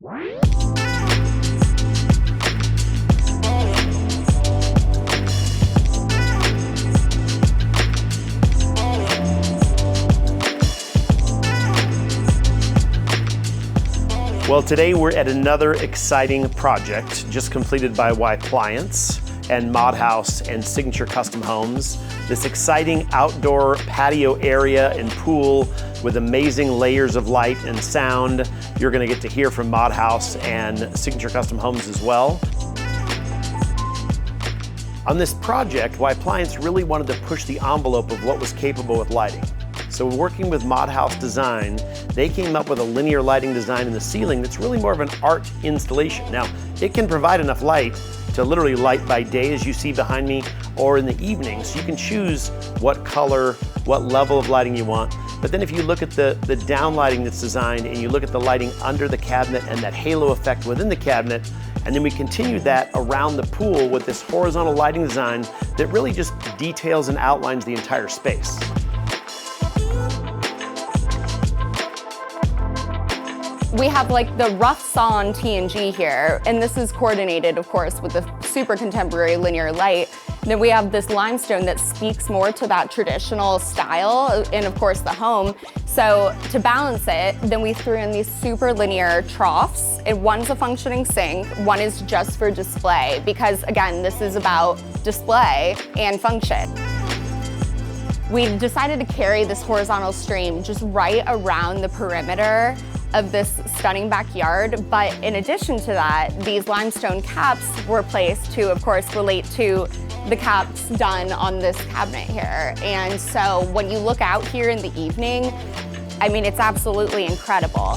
Well, today we're at another exciting project just completed by Wipliance and Maude Haus and Signature Custom Homes. This exciting outdoor patio area and pool with amazing layers of light and sound. You're gonna get to hear from Maude Haus and Signature Custom Homes as well. On this project, Wipliance really wanted to push the envelope of what was capable with lighting. So working with Maude Haus Design, they came up with a linear lighting design in the ceiling that's really more of an art installation. Now, it can provide enough light to literally light by day, as you see behind me, or in the evening. So you can choose what color, what level of lighting you want. But then if you look at the down lighting that's designed and you look at the lighting under the cabinet and that halo effect within the cabinet, and then we continued that around the pool with this horizontal lighting design that really just details and outlines the entire space. We have like the rough sawn TNG here, and this is coordinated, of course, with the super contemporary linear light. Then we have this limestone that speaks more to that traditional style, and of course the home. So to balance it, then we threw in these super linear troughs. One's a functioning sink, one is just for display, because again, this is about display and function. We decided to carry this horizontal stream just right around the perimeter of this stunning backyard, but in addition to that, these limestone caps were placed to, of course, relate to the caps done on this cabinet here. And so when you look out here in the evening, I mean, it's absolutely incredible.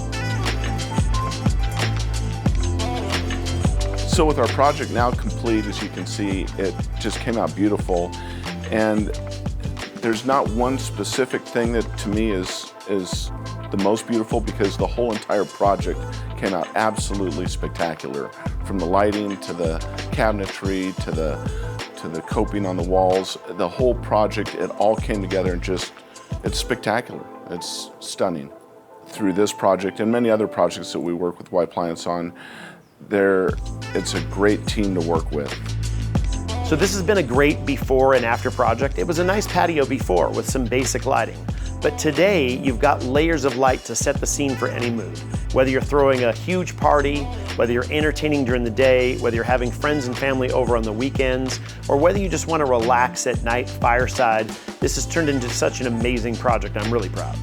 So with our project now complete, as you can see, it just came out beautiful. And there's not one specific thing that to me is the most beautiful, because the whole entire project came out absolutely spectacular. From the lighting to the cabinetry to the coping on the walls, the whole project, it all came together and just, it's spectacular. It's stunning. Through this project and many other projects that we work with Wipliance on, it's a great team to work with. So this has been a great before and after project. It was a nice patio before with some basic lighting. But today, you've got layers of light to set the scene for any mood. Whether you're throwing a huge party, whether you're entertaining during the day, whether you're having friends and family over on the weekends, or whether you just want to relax at night, fireside, this has turned into such an amazing project. I'm really proud.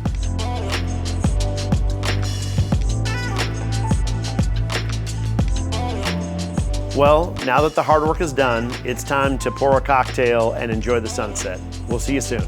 Well, now that the hard work is done, it's time to pour a cocktail and enjoy the sunset. We'll see you soon.